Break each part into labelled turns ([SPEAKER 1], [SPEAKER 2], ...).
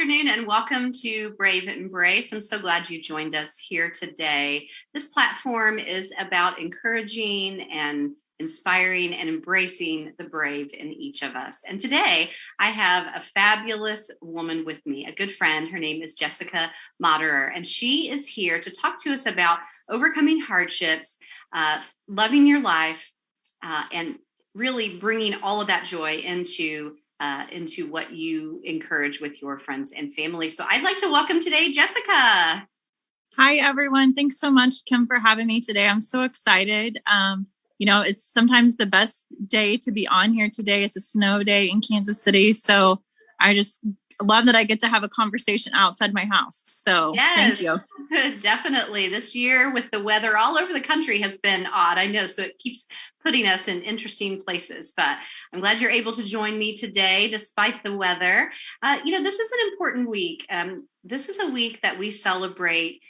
[SPEAKER 1] afternoon and welcome to Brave Embrace. I'm so glad you joined us here today. This platform is about encouraging and inspiring and embracing the brave in each of us. And today I have a fabulous woman with me, a good friend. Her name is Jessica Mauderer, and she is here to talk to us about overcoming hardships, loving your life, and really bringing all of that joy into what you encourage with your friends and family. So I'd like to welcome today, Jessica.
[SPEAKER 2] Hi, everyone. Thanks so much, Kim, for having me today. I'm so excited. It's sometimes the best day to be on here today. It's a snow day in Kansas City. So I just love that I get to have a conversation outside my house. So
[SPEAKER 1] yes,
[SPEAKER 2] thank you.
[SPEAKER 1] Definitely. This year with the weather all over the country has been odd. I know. So it keeps putting us in interesting places, but I'm glad you're able to join me today despite the weather. This is an important week. This is a week that we celebrate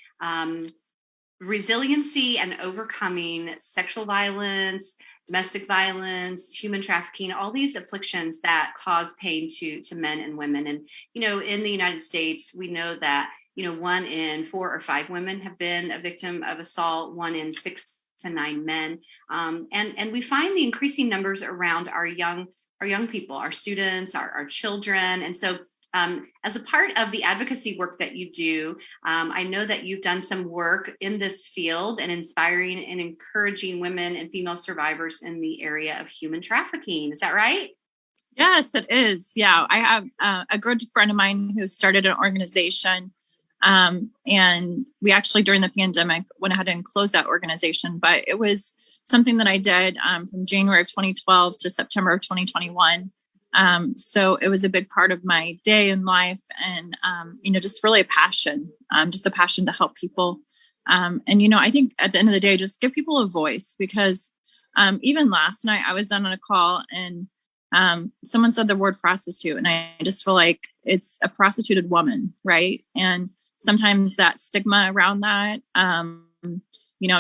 [SPEAKER 1] resiliency and overcoming sexual violence, domestic violence, human trafficking, all these afflictions that cause pain to men and women. And, in the United States, we know that, 1 in 4 or 5 women have been a victim of assault, 1 in 6 to 9 men. And we find the increasing numbers around our young people, our students, our children. And so as a part of the advocacy work that you do, I know that you've done some work in this field and inspiring and encouraging women and female survivors in the area of human trafficking. Is that right?
[SPEAKER 2] Yes, it is. Yeah, I have a good friend of mine who started an organization. And we actually, during the pandemic, went ahead and closed that organization. But it was something that I did from January of 2012 to September of 2021. So it was a big part of my day in life and, just really a passion to help people. I think at the end of the day, just give people a voice because, even last night I was on a call and, someone said the word prostitute and I just feel like it's a prostituted woman. Right. And sometimes that stigma around that,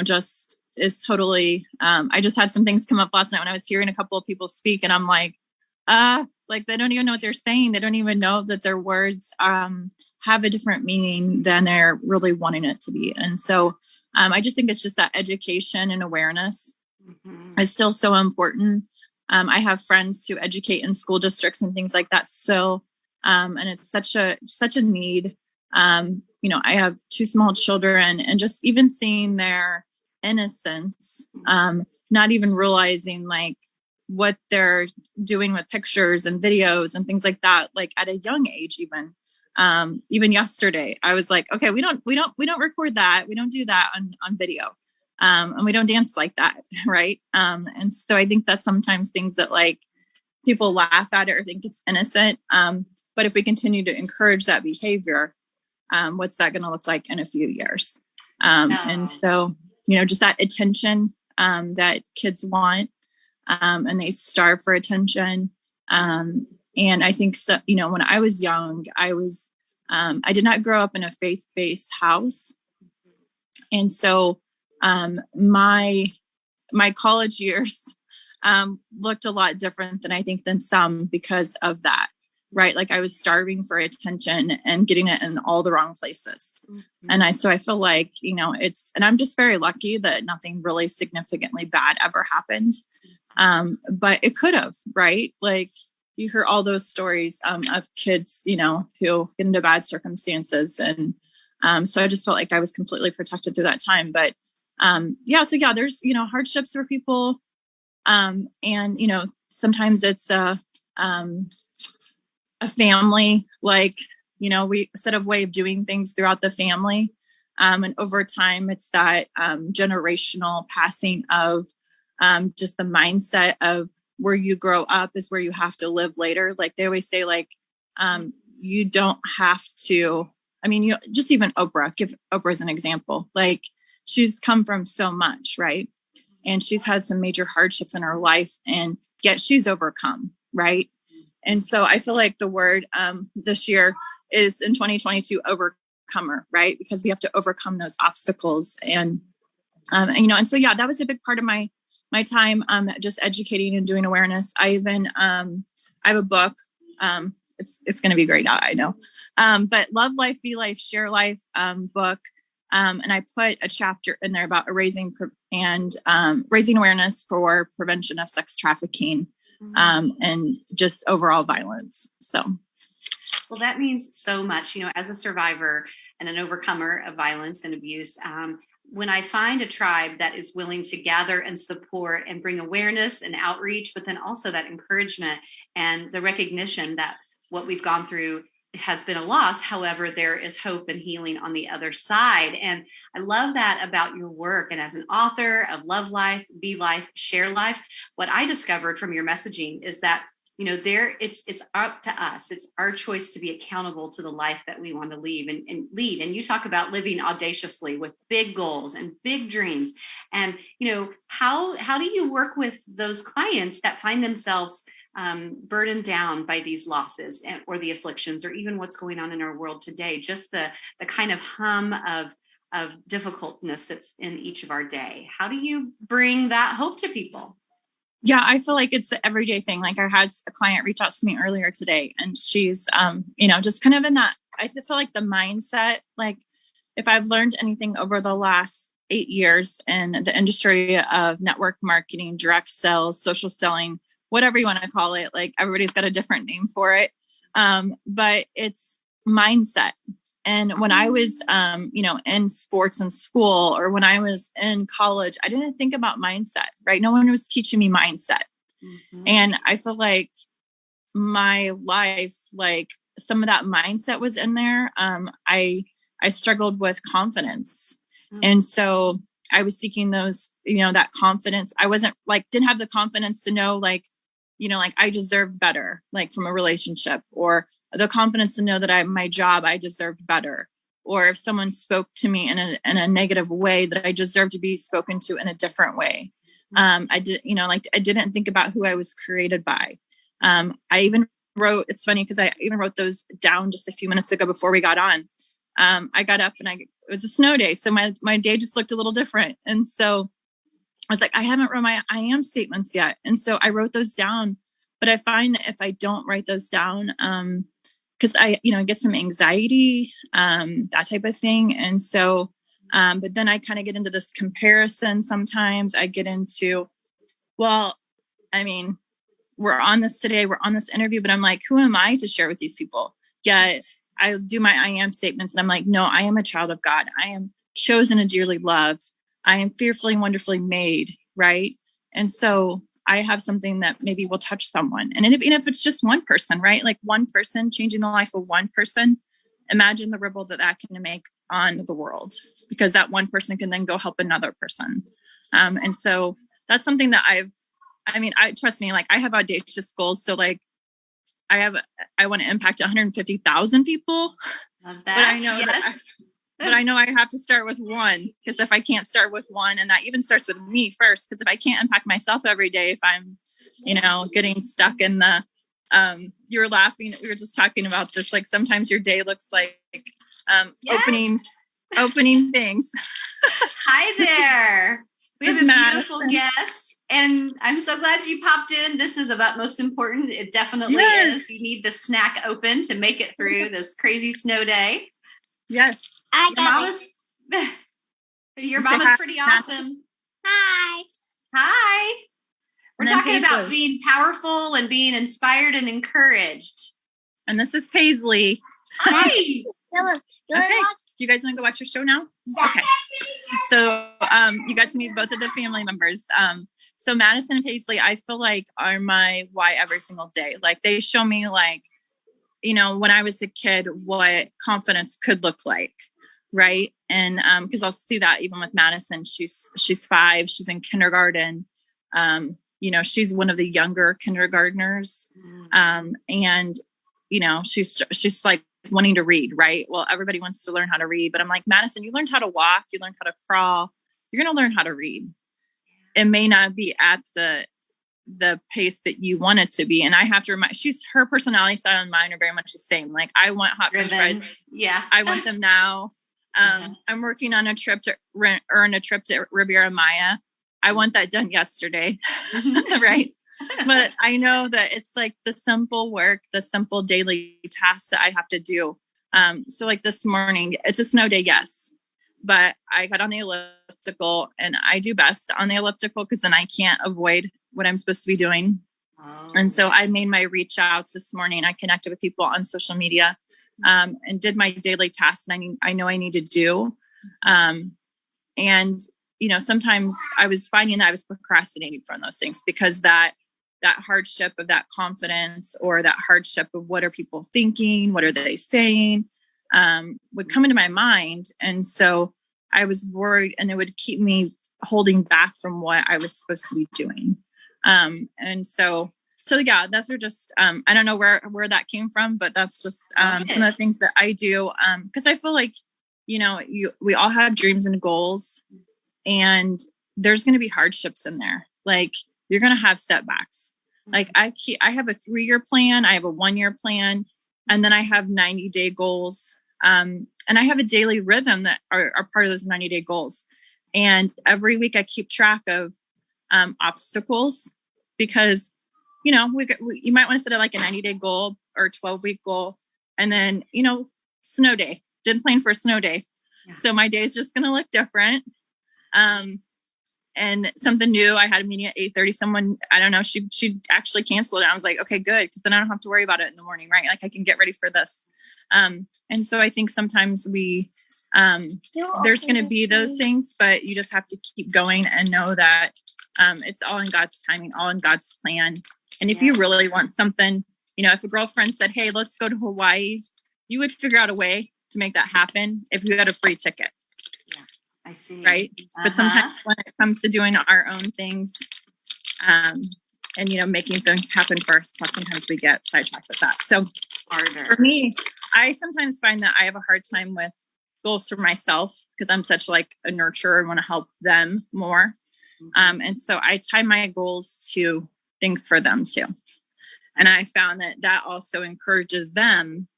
[SPEAKER 2] just is totally, I just had some things come up last night when I was hearing a couple of people speak and I'm like they don't even know what they're saying. They don't even know that their words have a different meaning than they're really wanting it to be. And so I just think it's just that education and awareness is still so important. I have friends who educate in school districts and things like that still. And it's such a need. I have 2 small children and just even seeing their innocence, not even realizing what they're doing with pictures and videos and things like that, at a young age, even yesterday, I was like, okay, we don't record that. We don't do that on video. And we don't dance like that. Right. And so I think that's sometimes things that people laugh at it or think it's innocent. But if we continue to encourage that behavior, what's that going to look like in a few years? And so, just that attention, that kids want, and they starve for attention. And I think so, when I was young, I did not grow up in a faith-based house. And so, my college years, looked a lot different than some because of that, right? I was starving for attention and getting it in all the wrong places. Mm-hmm. And so I feel like, and I'm just very lucky that nothing really significantly bad ever happened. But it could have, right? You hear all those stories, of kids, who get into bad circumstances. And, so I just felt like I was completely protected through that time. But, there's, hardships for people. And, sometimes it's, a family, we set a way of doing things throughout the family. And over time, it's that, generational passing of, just the mindset of where you grow up is where you have to live later. They always say, you don't have to, just even Oprah, give Oprah as an example, she's come from so much, right? And she's had some major hardships in her life and yet she's overcome. Right. And so I feel like the word, this year is in 2022, overcomer, right? Because we have to overcome those obstacles and so, that was a big part of my time, just educating and doing awareness. I have a book it's going to be great. I know. But Love Life, Be Life, Share Life, book. And I put a chapter in there about raising awareness for prevention of sex trafficking, and just overall violence. So.
[SPEAKER 1] Well, that means so much, as a survivor and an overcomer of violence and abuse. When I find a tribe that is willing to gather and support and bring awareness and outreach, but then also that encouragement and the recognition that what we've gone through has been a loss. However, there is hope and healing on the other side. And I love that about your work. And as an author of Love Life, Be Life, Share Life, what I discovered from your messaging is that it's up to us. It's our choice to be accountable to the life that we want to lead and lead. And you talk about living audaciously with big goals and big dreams. And, how do you work with those clients that find themselves burdened down by these losses or the afflictions, or even what's going on in our world today? Just the kind of hum of difficultness that's in each of our day. How do you bring that hope to people?
[SPEAKER 2] Yeah, I feel like it's an everyday thing. Like I had a client reach out to me earlier today, and she's, just kind of in that, I feel like the mindset, like if I've learned anything over the last 8 years in the industry of network marketing, direct sales, social selling, whatever you want to call it, like everybody's got a different name for it. But it's mindset. And when I was, in sports and school, or when I was in college, I didn't think about mindset, right? No one was teaching me mindset. Mm-hmm. And I feel like my life, like some of that mindset was in there. I struggled with confidence. Mm-hmm. And so I was seeking those, that confidence. I wasn't didn't have the confidence to know, I deserved better, like from a relationship, or the confidence to know that my job, I deserved better. Or if someone spoke to me in a negative way, that I deserved to be spoken to in a different way. I didn't think about who I was created by. I even wrote, it's funny because I even wrote those down just a few minutes ago before we got on. I got up and it was a snow day. So my day just looked a little different. And so I was like, I haven't wrote my I am statements yet. And so I wrote those down, but I find that if I don't write those down, because I get some anxiety, that type of thing. And so, but then I kind of get into this comparison. Sometimes I get into, we're on this today, we're on this interview, but I'm like, who am I to share with these people? Yet I do my I am statements and I'm like, no, I am a child of God. I am chosen and dearly loved. I am fearfully and wonderfully made. Right. And so I have something that maybe will touch someone. And if it's just one person, right? Like one person changing the life of one person, imagine the ripple that can make on the world, because that one person can then go help another person. And so that's something that trust me, like I have audacious goals. So like I want to impact 150,000 people.
[SPEAKER 1] Love that.
[SPEAKER 2] But I know I have to start with one, because if I can't start with one, and that even starts with me first, because if I can't impact myself every day, if I'm, getting stuck in the, you were laughing, we were just talking about this, like sometimes your day looks like opening things.
[SPEAKER 1] Hi there. We have a beautiful guest, and I'm so glad you popped in. This is of utmost important. It definitely is. You need the snack open to make it through this crazy snow day.
[SPEAKER 2] Yes.
[SPEAKER 1] Your mama's pretty awesome.
[SPEAKER 3] Hi.
[SPEAKER 1] We're talking about being powerful and being inspired and encouraged.
[SPEAKER 2] And this is Paisley.
[SPEAKER 1] Hi.
[SPEAKER 2] Okay. You guys want to go watch your show now?
[SPEAKER 3] Yeah.
[SPEAKER 2] Okay. So you got to meet both of the family members. So Madison and Paisley, I feel like are my why every single day. Like they show me when I was a kid, what confidence could look like. Right. And because I'll see that even with Madison, she's 5, she's in kindergarten. She's one of the younger kindergartners. And she's like wanting to read. Right. Well, everybody wants to learn how to read, but I'm like, Madison, you learned how to walk, you learned how to crawl. You're going to learn how to read. It may not be at the pace that you want it to be. And I have to remind, her personality style and mine are very much the same. Like I want hot French fries.
[SPEAKER 1] Yeah.
[SPEAKER 2] I want them now. I'm working on a trip to earn a trip to Riviera Maya. I want that done yesterday. Right. But I know that it's like the simple work, the simple daily tasks that I have to do. So like this morning, it's a snow day, yes, but I got on the elliptical, and I do best on the elliptical because then I can't avoid what I'm supposed to be doing. And so I made my reach outs this morning. I connected with people on social media, and did my daily tasks I know I need to do. And, sometimes I was finding that I was procrastinating from those things because that hardship of that confidence, or that hardship of what are people thinking, what are they saying, would come into my mind. And so I was worried, and it would keep me holding back from what I was supposed to be doing. And so yeah, those are just, I don't know where that came from, but that's just, some of the things that I do. Cause I feel like, we all have dreams and goals, and there's going to be hardships in there. Like, you're going to have setbacks. Like I have a 3-year plan. I have a 1-year plan, and then I have 90-day goals. And I have a daily rhythm that are part of those 90-day goals. And every week I keep track of, obstacles, because, you might want to set like a 90-day goal or a 12-week goal. And then, snow day, didn't plan for a snow day. Yeah. So my day is just going to look different. And something new. I had a meeting at 8:30. Someone, I don't know, she actually canceled it. I was like, okay, good. Cause then I don't have to worry about it in the morning. Right. Like I can get ready for this. And so I think sometimes there's going to be those things, but you just have to keep going and know that, it's all in God's timing, all in God's plan. And if you really want something, if a girlfriend said, hey, let's go to Hawaii, you would figure out a way to make that happen if you had a free ticket.
[SPEAKER 1] I see.
[SPEAKER 2] Right. But sometimes when it comes to doing our own things, and, making things happen first, sometimes we get sidetracked with that. So for me, I sometimes find that I have a hard time with goals for myself because I'm such like a nurturer and want to help them more. And so I tie my goals to things for them too. And I found that also encourages them,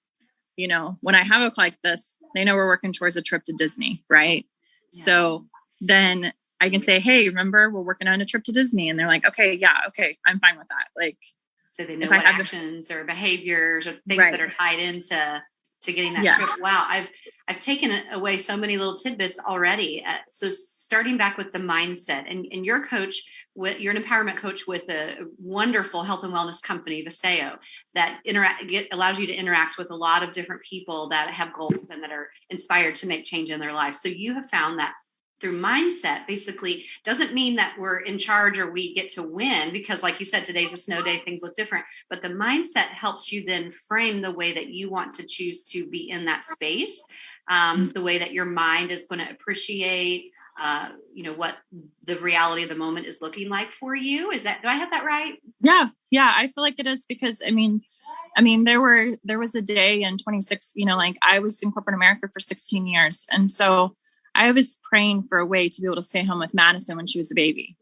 [SPEAKER 2] when I have a call like this, they know we're working towards a trip to Disney. Right. Yes. So then I can say, hey, remember, we're working on a trip to Disney. And they're like, okay, I'm fine with that. Like,
[SPEAKER 1] so they know what actions or behaviors or things that are tied into getting that trip. Wow. I've taken away so many little tidbits already. So starting back with the mindset, and you're an empowerment coach with a wonderful health and wellness company, Viseo, that allows you to interact with a lot of different people that have goals and that are inspired to make change in their life. So you have found that through mindset, basically doesn't mean that we're in charge or we get to win, because like you said, today's a snow day, things look different, but the mindset helps you then frame the way that you want to choose to be in that space, the way that your mind is going to appreciate what the reality of the moment is looking like for you. Do I have that right?
[SPEAKER 2] Yeah. I feel like it is, because I mean, there was a day in 26, like I was in corporate America for 16 years. And so I was praying for a way to be able to stay home with Madison when she was a baby.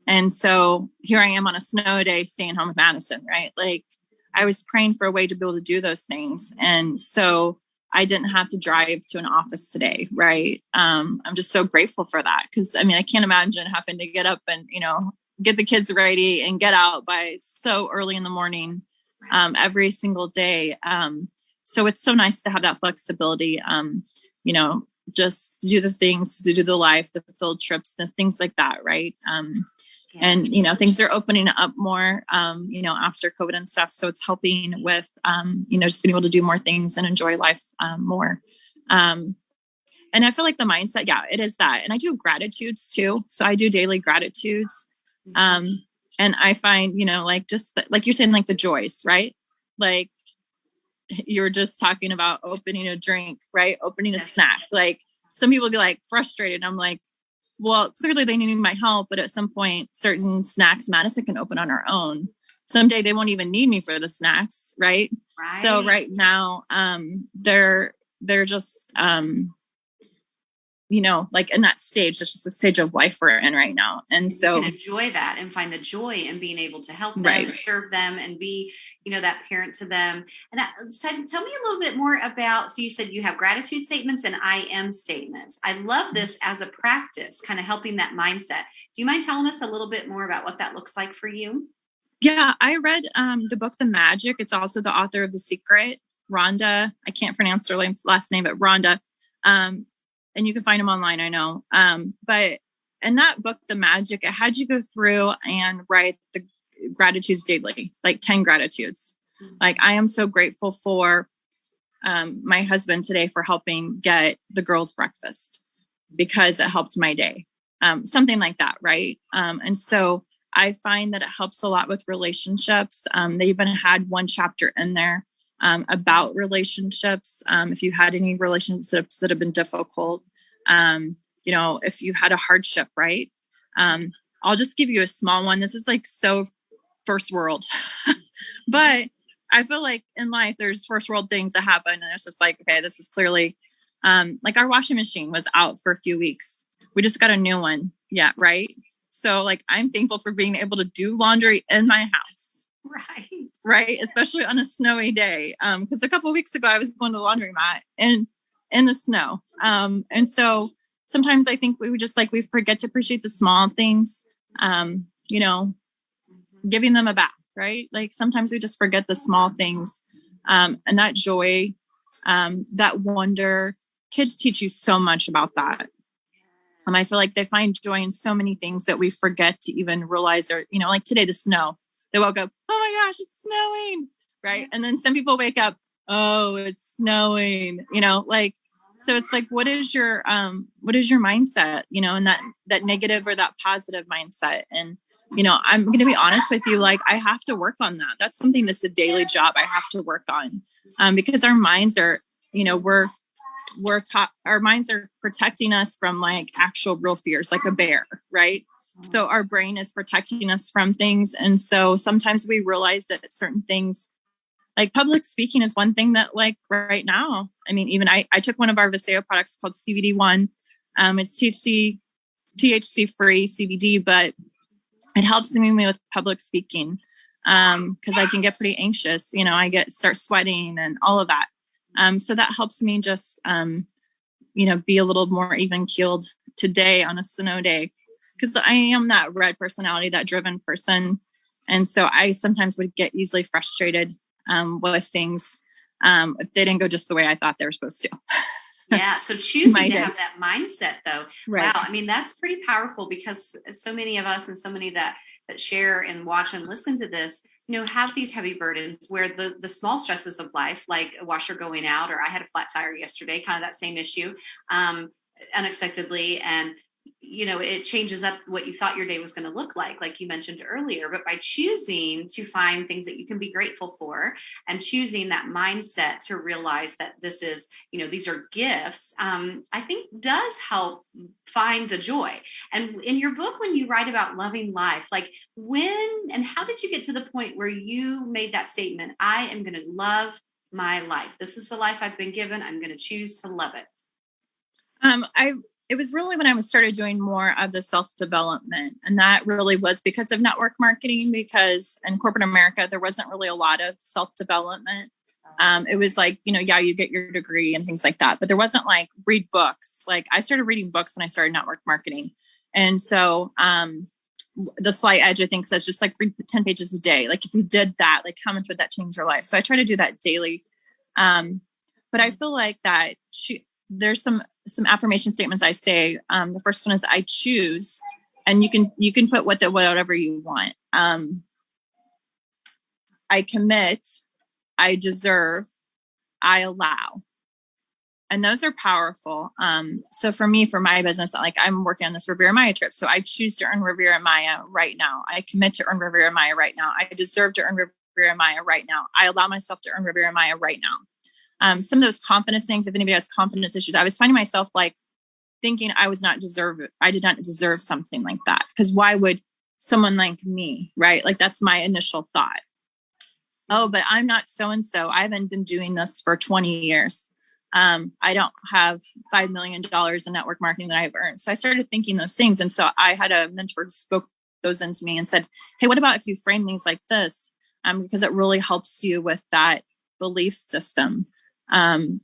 [SPEAKER 2] And so here I am on a snow day, staying home with Madison, right? Like I was praying for a way to be able to do those things. And so I didn't have to drive to an office today. Right. I'm just so grateful for that. Cause I can't imagine having to get up and, get the kids ready and get out by so early in the morning, every single day. So it's so nice to have that flexibility, just to do the things, to do the life, the field trips, the things like that. Right. Yes. And, things are opening up more, after COVID and stuff. So it's helping with, just being able to do more things and enjoy life, more. And I feel like the mindset, it is that. And I do gratitudes too. So I do daily gratitudes. And I find, like you're saying, like the joys, right? Like you're just talking about opening a drink, right? Opening a snack. Like some people be like frustrated. I'm like, well, clearly they need my help, but at some point, certain snacks Madison can open on her own. Someday they won't even need me for the snacks, right? So right now, they're just, like in that stage, that's just the stage of life we're in right now. And so
[SPEAKER 1] you can enjoy that and find the joy in being able to help them and serve them and be, that parent to them. And tell me a little bit more about, so you said you have gratitude statements and I am statements. I love this as a practice, kind of helping that mindset. Do you mind telling us a little bit more about what that looks like for you?
[SPEAKER 2] Yeah, I read the book The Magic. It's also the author of The Secret, Rhonda. I can't pronounce her last name, but Rhonda. And you can find them online, I know. But in that book, The Magic, it had you go through and write the gratitudes daily, like 10 gratitudes. Like, I am so grateful for my husband today for helping get the girls breakfast because it helped my day. Something like that, right? And so I find that it helps a lot with relationships. They even had one chapter in there about relationships. If you had any relationships that have been difficult, if you had a hardship, right? I'll just give you a small one. This is like so first world, but I feel like in life, there's first world things that happen. And it's just like, okay, this is clearly like our washing machine was out for a few weeks. We just got a new one. Yeah. Right. So like, I'm thankful for being able to do laundry in my house.
[SPEAKER 1] Right.
[SPEAKER 2] Right. Especially on a snowy day. Cause a couple of weeks ago I was going to the laundromat and in the snow. And so sometimes I think we forget to appreciate the small things, giving them a bath, right? Like sometimes we just forget the small things. And that joy, that wonder, kids teach you so much about that. And I feel like they find joy in so many things that we forget to even realize are, like today, the snow, they woke up, oh my gosh, it's snowing. Right. And then some people wake up, oh, it's snowing, so it's like, what is your mindset, and that negative or that positive mindset. And, I'm going to be honest with you, like I have to work on that. That's something that's a daily job I have to work on, because our minds are, we're taught, our minds are protecting us from like actual real fears, like a bear, right? So our brain is protecting us from things. And so sometimes we realize that certain things, like public speaking is one thing that like right now, I mean, even I took one of our Viseo products called CBD1. It's THC free CBD, but it helps me with public speaking. Cause I can get pretty anxious, start sweating and all of that. So that helps me just, be a little more even keeled today on a snow day. Cause I am that red personality, that driven person. And so I sometimes would get easily frustrated, with things, if they didn't go just the way I thought they were supposed to.
[SPEAKER 1] Yeah. So choosing to have that mindset though. Right. Wow. I mean, that's pretty powerful because so many of us and so many that share and watch and listen to this, have these heavy burdens where the small stresses of life, like a washer going out, or I had a flat tire yesterday, kind of that same issue, unexpectedly. And, it changes up what you thought your day was going to look like you mentioned earlier. But by choosing to find things that you can be grateful for and choosing that mindset to realize that this is, these are gifts, I think does help find the joy. And in your book, when you write about loving life, like when and how did you get to the point where you made that statement, I am going to love my life. This is the life I've been given. I'm going to choose to love it.
[SPEAKER 2] It was really when I started doing more of the self-development. And that really was because of network marketing, because in corporate America, there wasn't really a lot of self-development. It was like, you get your degree and things like that, but there wasn't like read books. Like I started reading books when I started network marketing. And so, the Slight Edge, I think, says just like read 10 pages a day. Like if you did that, like how much would that change your life? So I try to do that daily. But I feel like that there's some affirmation statements I say. The first one is I choose, and you can put whatever you want. I commit, I deserve, I allow. And those are powerful. So for me, for my business, like I'm working on this Riviera Maya trip. So I choose to earn Riviera Maya right now. I commit to earn Riviera Maya right now. I deserve to earn Riviera Maya right now. I allow myself to earn Riviera Maya right now. Some of those confidence things, if anybody has confidence issues, I was finding myself like thinking I did not deserve something like that. Because why would someone like me, right? Like that's my initial thought. Oh, but I'm not so-and-so. I haven't been doing this for 20 years. I don't have $5 million in network marketing that I've earned. So I started thinking those things. And so I had a mentor who spoke those into me and said, hey, what about if you frame things like this? Because it really helps you with that belief system. And,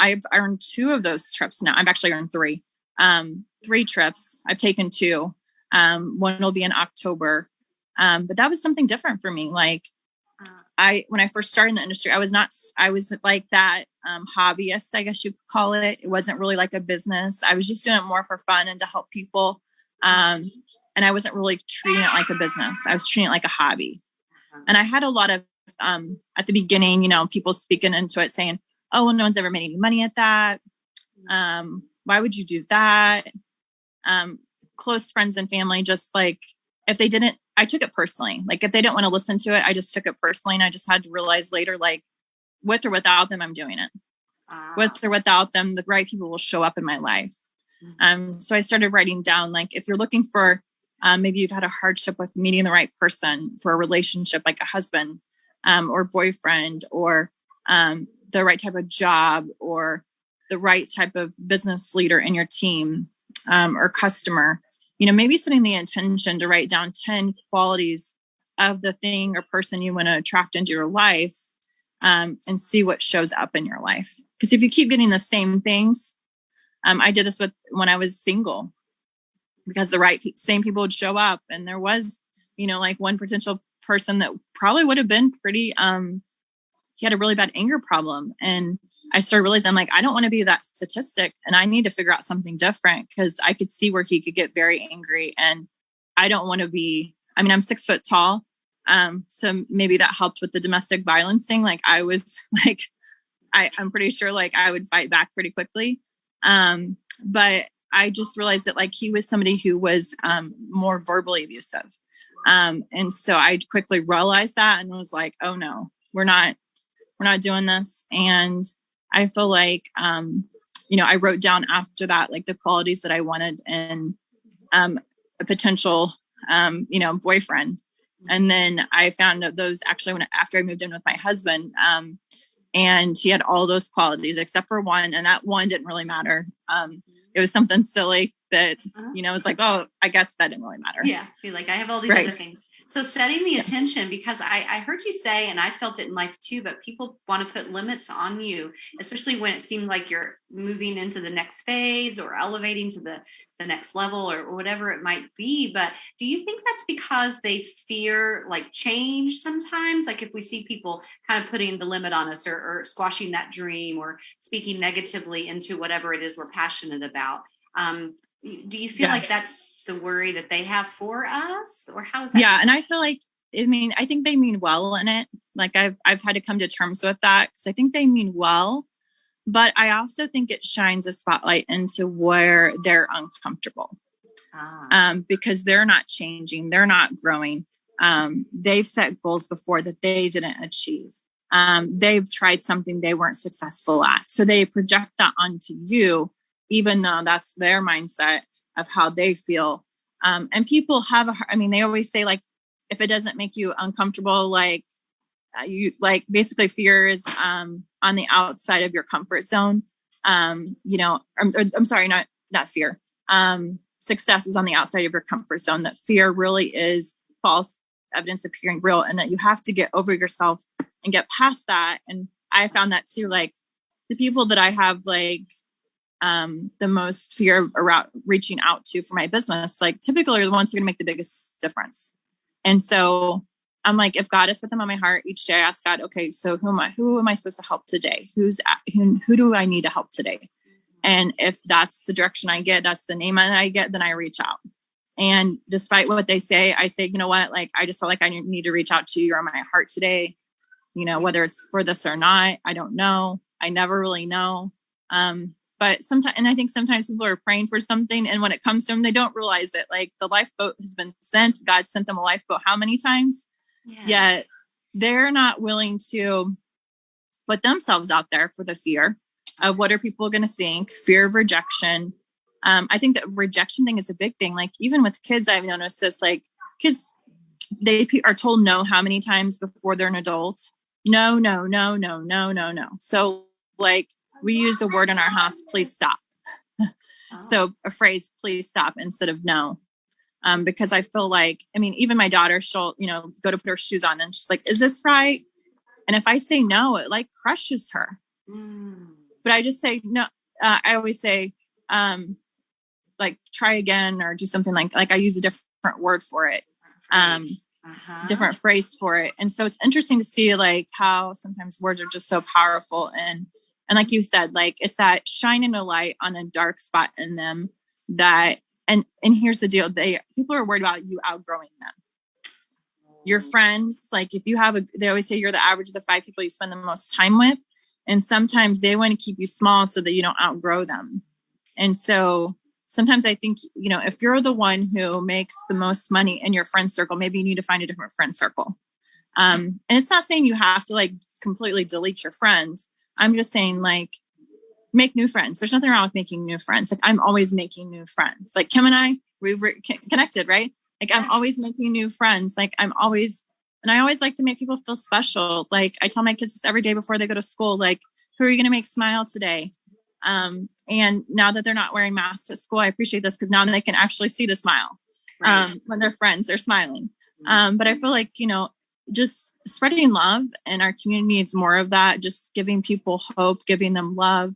[SPEAKER 2] I've earned 2 of those trips now. I've actually earned 3, 3 trips. I've taken 2. One will be in October. But that was something different for me. Like when I first started in the industry, I was like that hobbyist, I guess you could call it. It wasn't really like a business. I was just doing it more for fun and to help people. And I wasn't really treating it like a business. I was treating it like a hobby. And I had a lot of, at the beginning, you know, people speaking into it saying, oh, well, no one's ever made any money at that. Why would you do that? Close friends and family, just like, if they didn't, I took it personally. Like if they didn't want to listen to it, I just took it personally. And I just had to realize later, like with or without them, I'm doing it. With or without them, the right people will show up in my life. So I started writing down, like, if you're looking for, maybe you've had a hardship with meeting the right person for a relationship, like a husband, or boyfriend, or, the right type of job, or the right type of business leader in your team, or customer, you know, maybe setting the intention to write down 10 qualities of the thing or person you want to attract into your life, and see what shows up in your life. Because if you keep getting the same things, I did this when I was single, because the same people would show up. And there was, you know, like one potential person that probably would have been pretty, he had a really bad anger problem. And I started realizing, I'm like, I don't want to be that statistic, and I need to figure out something different, because I could see where he could get very angry, and I don't want to be, I mean, I'm 6 foot tall. So maybe that helped with the domestic violence thing. Like I was like, I'm pretty sure like I would fight back pretty quickly. But I just realized that like he was somebody who was, more verbally abusive. And so I quickly realized that and was like, oh no, we're not doing this. And I feel like, you know, I wrote down after that, like the qualities that I wanted in, a potential, you know, boyfriend. And then I found out those actually after I moved in with my husband, and he had all those qualities except for one. And that one didn't really matter. It was something silly that, you know, was like, oh, I guess that didn't really matter.
[SPEAKER 1] Yeah. Be like, I have all these other things. So setting the attention, because I heard you say, and I felt it in life too, but people want to put limits on you, especially when it seemed like you're moving into the next phase or elevating to the next level or whatever it might be. But do you think that's because they fear like change sometimes? Like if we see people kind of putting the limit on us or squashing that dream or speaking negatively into whatever it is we're passionate about. Do you feel like that's the worry that they have for us, or how is that?
[SPEAKER 2] Yeah. And I feel like, I think they mean well in it. Like I've had to come to terms with that, because I think they mean well, but I also think it shines a spotlight into where they're uncomfortable, because they're not changing. They're not growing. They've set goals before that they didn't achieve. They've tried something they weren't successful at. So they project that onto you, even though that's their mindset of how they feel. And people have, they always say like, if it doesn't make you uncomfortable, like you like basically fear is, on the outside of your comfort zone. You know, I'm sorry, not fear. Success is on the outside of your comfort zone. That fear really is false evidence appearing real, and that you have to get over yourself and get past that. And I found that too, like the people that I have like, the most fear around reaching out to for my business, like typically are the ones who are going to make the biggest difference. And so I'm like, if God has put them on my heart each day, I ask God, okay, so who am I supposed to help today? Who do I need to help today? And if that's the direction I get, that's the name that I get, then I reach out. And despite what they say, I say, you know what, like, I just felt like I need to reach out to you. You're on my heart today, you know, whether it's for this or not, I don't know. I never really know. But sometimes, and I think sometimes people are praying for something, and when it comes to them, they don't realize it. Like the lifeboat has been sent. God sent them a lifeboat how many times? Yes. Yet they're not willing to put themselves out there for the fear of what are people going to think, fear of rejection. I think that rejection thing is a big thing. Like even with kids, I've noticed this, like kids, they are told no how many times before they're an adult? No, no, no, no, no, no, no. So like, we use a word in our house, please stop. So a phrase, please stop, instead of no. Because I feel like, even my daughter, she'll, go to put her shoes on and she's like, is this right? And if I say no, it like crushes her. But I just say no. I always say, like, try again, or do something like I use a different word for it.
[SPEAKER 1] Uh-huh.
[SPEAKER 2] different phrase for it. And so it's interesting to see like how sometimes words are just so powerful. And like you said, like it's that shining a light on a dark spot in them that, and here's the deal. People are worried about you outgrowing them. Your friends, like if you have they always say you're the average of the 5 people you spend the most time with. And sometimes they want to keep you small so that you don't outgrow them. And so sometimes I think, if you're the one who makes the most money in your friend circle, maybe you need to find a different friend circle. And it's not saying you have to like completely delete your friends. I'm just saying like, make new friends. There's nothing wrong with making new friends. Like I'm always making new friends. Like Kim and I, we were connected, right? Like I'm always making new friends. Like and I always like to make people feel special. Like I tell my kids this every day before they go to school, like, who are you going to make smile today? And now that they're not wearing masks at school, I appreciate this because now they can actually see the smile. Right. When they're friends, they're smiling. But I feel like, just spreading love and our community needs more of that. Just giving people hope, giving them love.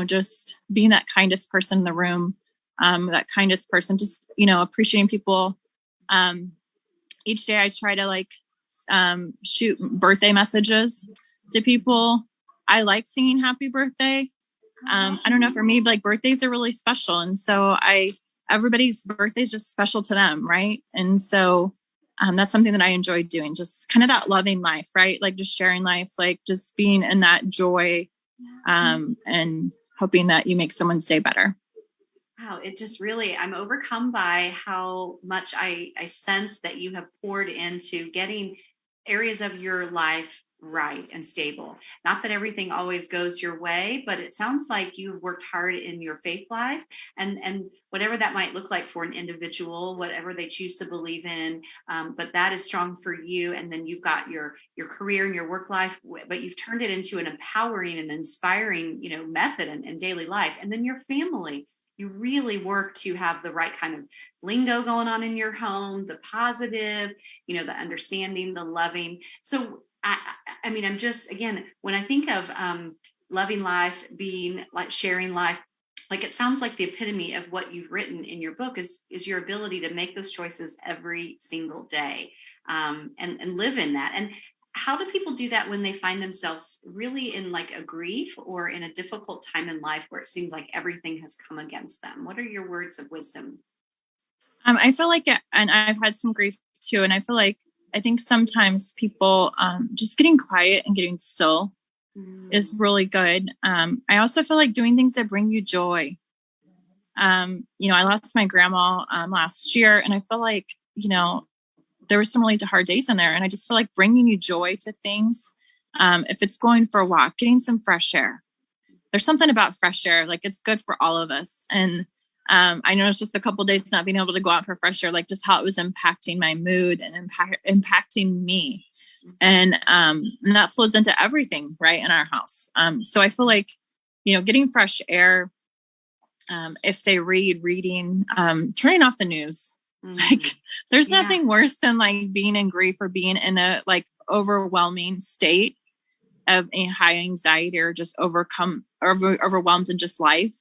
[SPEAKER 2] Just being that kindest person in the room, that kindest person, just, appreciating people. Each day I try to like, shoot birthday messages to people. I like singing happy birthday. I don't know, for me, like birthdays are really special. And so everybody's birthday is just special to them. Right. And so, that's something that I enjoy doing, just kind of that loving life, right? Like just sharing life, like just being in that joy, and hoping that you make someone's day better.
[SPEAKER 1] Wow, it just really, I'm overcome by how much I sense that you have poured into getting areas of your life right and stable. Not that everything always goes your way, but it sounds like you've worked hard in your faith life and whatever that might look like for an individual, whatever they choose to believe in. But that is strong for you. And then you've got your career and your work life, but you've turned it into an empowering and inspiring, method in daily life. And then your family, you really work to have the right kind of lingo going on in your home, the positive, the understanding, the loving. So I mean, I'm just, again, when I think of loving life, being like sharing life, like it sounds like the epitome of what you've written in your book is your ability to make those choices every single day, and live in that. And how do people do that when they find themselves really in like a grief or in a difficult time in life where it seems like everything has come against them? What are your words of wisdom?
[SPEAKER 2] I feel like, and I've had some grief too. And I think sometimes people, just getting quiet and getting still is really good. I also feel like doing things that bring you joy. I lost my grandma last year, and I feel like, there were some really hard days in there. And I just feel like bringing you joy to things. If it's going for a walk, getting some fresh air. There's something about fresh air, like it's good for all of us. And I noticed just a couple of days not being able to go out for fresh air, like just how it was impacting my mood and impacting me. And that flows into everything right in our house. So I feel like, getting fresh air, if they reading, turning off the news. Like there's nothing worse than like being in grief or being in a like overwhelming state of a high anxiety or just overwhelmed in just life,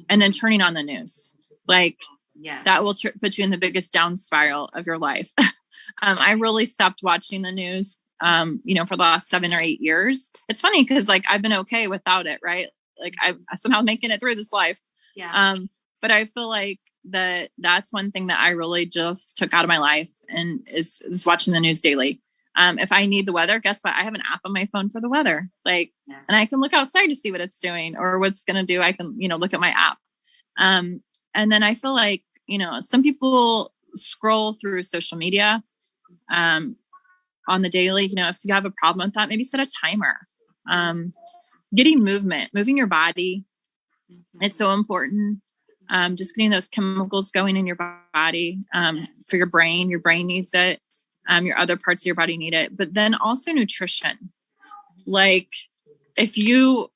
[SPEAKER 2] and then turning on the news. Like that will put you in the biggest down spiral of your life. I really stopped watching the news, for the last 7 or 8 years. It's funny because like I've been okay without it, right? Like I'm somehow making it through this life. Yeah. But I feel like that's one thing that I really just took out of my life and is watching the news daily. If I need the weather, guess what? I have an app on my phone for the weather. Like, and I can look outside to see what it's doing or what's going to do. I can, look at my app. And then I feel like, some people scroll through social media, on the daily. If you have a problem with that, maybe set a timer. Getting moving your body is so important. Just getting those chemicals going in your body, for your brain needs it. Your other parts of your body need it, but then also nutrition. Like if you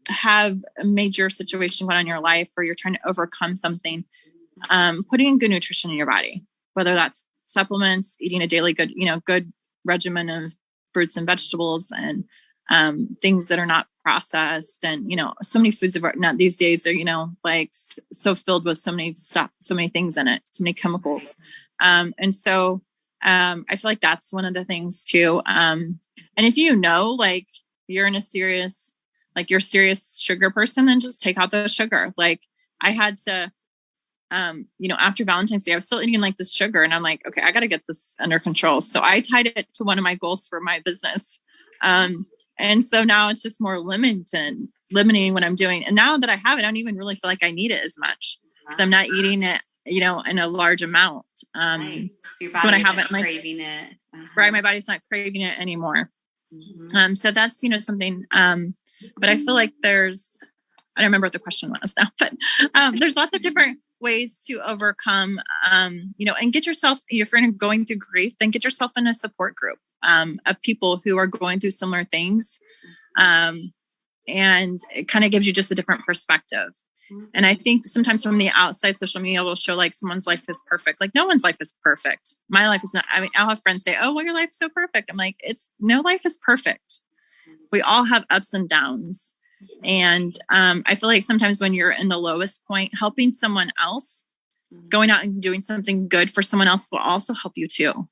[SPEAKER 2] have a major situation going on in your life or you're trying to overcome something, putting good nutrition in your body, whether that's supplements, eating a daily good regimen of fruits and vegetables and things that are not processed. And, so many foods not these days are, like so filled with so many stuff, so many things in it, so many chemicals. And so I feel like that's one of the things too. And if you know, like you're in a serious, like you're a serious sugar person, then just take out the sugar. Like I had to, after Valentine's Day, I was still eating like this sugar and I'm like, okay, I got to get this under control. So I tied it to one of my goals for my business. And so now it's just more limiting what I'm doing. And now that I have it, I don't even really feel like I need it as much because I'm not eating it, in a large amount.
[SPEAKER 1] Right. So your
[SPEAKER 2] So when I
[SPEAKER 1] body
[SPEAKER 2] haven't
[SPEAKER 1] isn't craving it.
[SPEAKER 2] right, my body's not craving it anymore.
[SPEAKER 1] Mm-hmm.
[SPEAKER 2] So that's, something, but I feel like I don't remember what the question was now, but there's lots of different ways to overcome, and get yourself, if you're going through grief, then get yourself in a support group of people who are going through similar things. And it kind of gives you just a different perspective. And I think sometimes from the outside, social media will show like someone's life is perfect. Like no one's life is perfect. My life is not. I mean, I'll have friends say, "Oh, well, your life's so perfect." I'm like, no life is perfect. We all have ups and downs. And I feel like sometimes when you're in the lowest point, helping someone else, going out and doing something good for someone else will also help you too.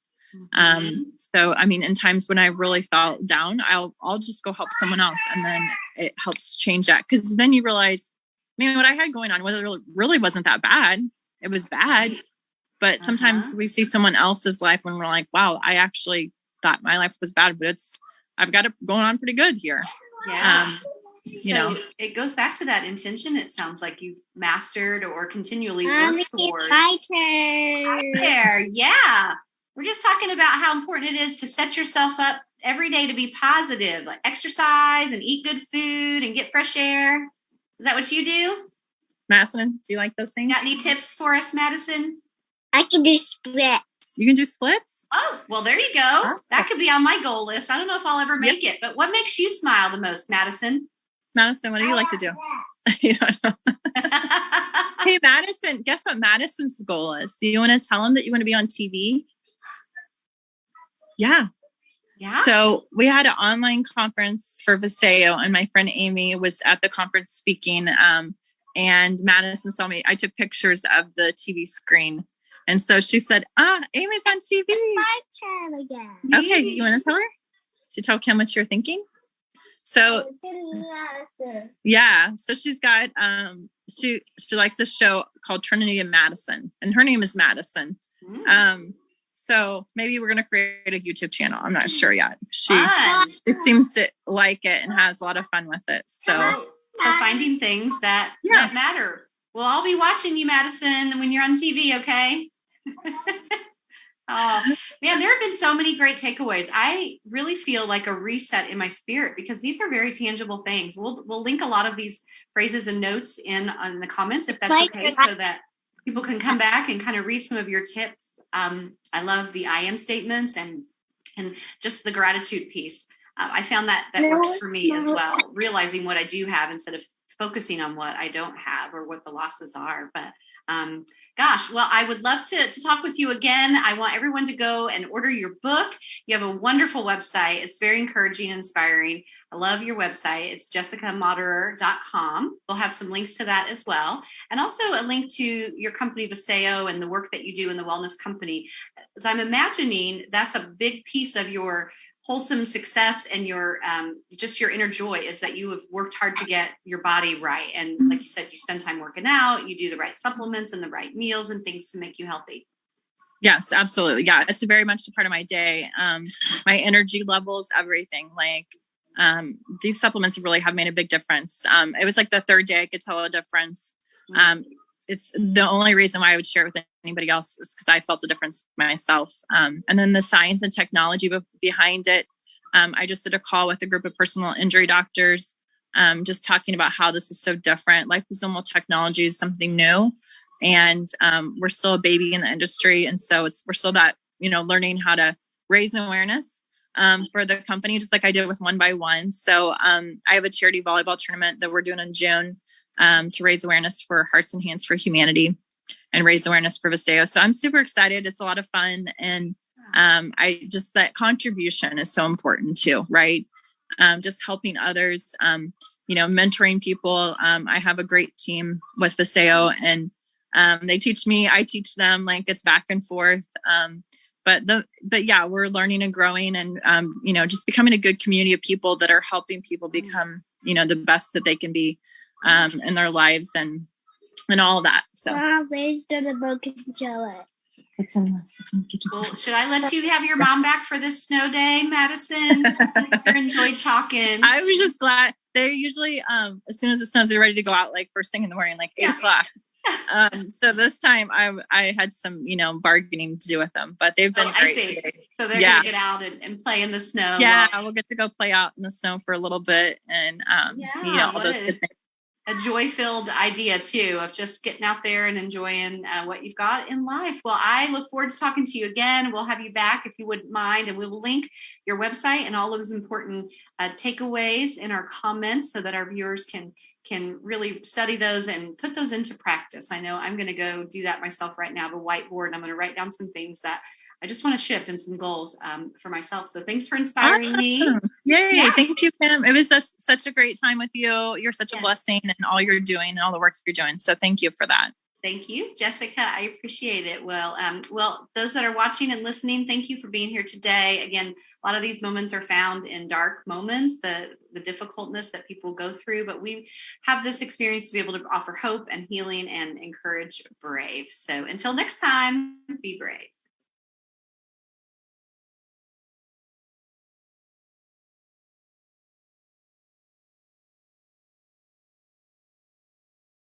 [SPEAKER 2] So, I mean, in times when I really felt down, I'll just go help someone else. And then it helps change that. Cause then you realize, man, what I had going on really wasn't that bad. It was bad. But sometimes we see someone else's life when we're like, wow, I actually thought my life was bad, but I've got it going on pretty good here.
[SPEAKER 1] Yeah. It goes back to that intention. It sounds like you've mastered or continually worked towards.
[SPEAKER 3] My turn.
[SPEAKER 1] There. Yeah. We're just talking about how important it is to set yourself up every day to be positive, like exercise and eat good food and get fresh air. Is that what you do?
[SPEAKER 2] Madison, do you like those things?
[SPEAKER 1] Got any tips for us, Madison?
[SPEAKER 3] I can do splits.
[SPEAKER 2] You can do splits?
[SPEAKER 1] Oh, well, there you go. That could be on my goal list. I don't know if I'll ever make it, but what makes you smile the most, Madison?
[SPEAKER 2] Madison, what do you like to do? You don't know. Hey, Madison, guess what Madison's goal is? Do you want to tell him that you want to be on TV? Yeah.
[SPEAKER 1] Yeah.
[SPEAKER 2] So we had an online conference for Viseo, and my friend Amy was at the conference speaking. And Madison saw me. I took pictures of the TV screen. And so she said, Amy's on TV.
[SPEAKER 3] It's my turn again.
[SPEAKER 2] Okay. You want to tell her? So tell Kim what you're thinking? So yeah. So she's got, she likes a show called Trinity and Madison, and her name is Madison. So maybe we're going to create a YouTube channel. I'm not sure yet. It seems to like it and has a lot of fun with it. So
[SPEAKER 1] finding things that matter. Well, I'll be watching you, Madison, when you're on TV. Okay. Oh man, there have been so many great takeaways. I really feel like a reset in my spirit because these are very tangible things. We'll link a lot of these phrases and notes on the comments if that's okay, so that people can come back and kind of read some of your tips. I love the I am statements and just the gratitude piece. I found that works for me as well, realizing what I do have instead of focusing on what I don't have or what the losses are. But gosh, well, I would love to talk with you again. I want everyone to go and order your book. You have a wonderful website. It's very encouraging and inspiring. I love your website. It's jessicamauderer.com. We'll have some links to that as well. And also a link to your company, Viseo, and the work that you do in the wellness company. As I'm imagining, that's a big piece of your wholesome success and your just your inner joy is that you have worked hard to get your body right. And like you said, you spend time working out, you do the right supplements and the right meals and things to make you healthy.
[SPEAKER 2] Yes, absolutely. Yeah, it's very much a part of my day. My energy levels, everything. Like these supplements really have made a big difference. It was like the third day I could tell a difference. It's the only reason why I would share it with anybody else is because I felt the difference myself. And then the science and technology behind it. I just did a call with a group of personal injury doctors, just talking about how this is so different. Liposomal technology is something new, and we're still a baby in the industry. And so we're still learning how to raise awareness for the company, just like I did with One by One. So I have a charity volleyball tournament that we're doing in June. To raise awareness for Hearts and Hands for Humanity and raise awareness for Viseo. So I'm super excited. It's a lot of fun. And that contribution is so important too, right? Just helping others, mentoring people. I have a great team with Viseo, and they teach me, I teach them, like it's back and forth. but yeah, we're learning and growing and, just becoming a good community of people that are helping people become, the best that they can be, in their lives and all that. So
[SPEAKER 3] Mom, raised on a book and show it.
[SPEAKER 2] it's in the kitchen.
[SPEAKER 1] Well, should I let you have your mom back for this snow day, Madison? I enjoyed talking.
[SPEAKER 2] I was just glad they're usually, as soon as it snows, they're ready to go out like first thing in the morning, like 8:00. So this time I had some, bargaining to do with them, but they've been great. Today.
[SPEAKER 1] So they're going to get out and play in the snow.
[SPEAKER 2] Yeah, we'll get to go play out in the snow for a little bit and, all those good things.
[SPEAKER 1] A joy-filled idea too of just getting out there and enjoying what you've got in life. Well, I look forward to talking to you again. We'll have you back if you wouldn't mind, and we will link your website and all those important takeaways in our comments so that our viewers can really study those and put those into practice. I know I'm going to go do that myself right now. I have a whiteboard and I'm going to write down some things that I just want to shift and some goals for myself. So thanks for inspiring me.
[SPEAKER 2] Yay. Yeah. Thank you, Kim. It was such a great time with you. You're such a blessing and all you're doing and all the work you're doing. So thank you for that.
[SPEAKER 1] Thank you, Jessica. I appreciate it. Well, those that are watching and listening, thank you for being here today. Again, a lot of these moments are found in dark moments, the difficultness that people go through, but we have this experience to be able to offer hope and healing and encourage brave. So until next time, be brave.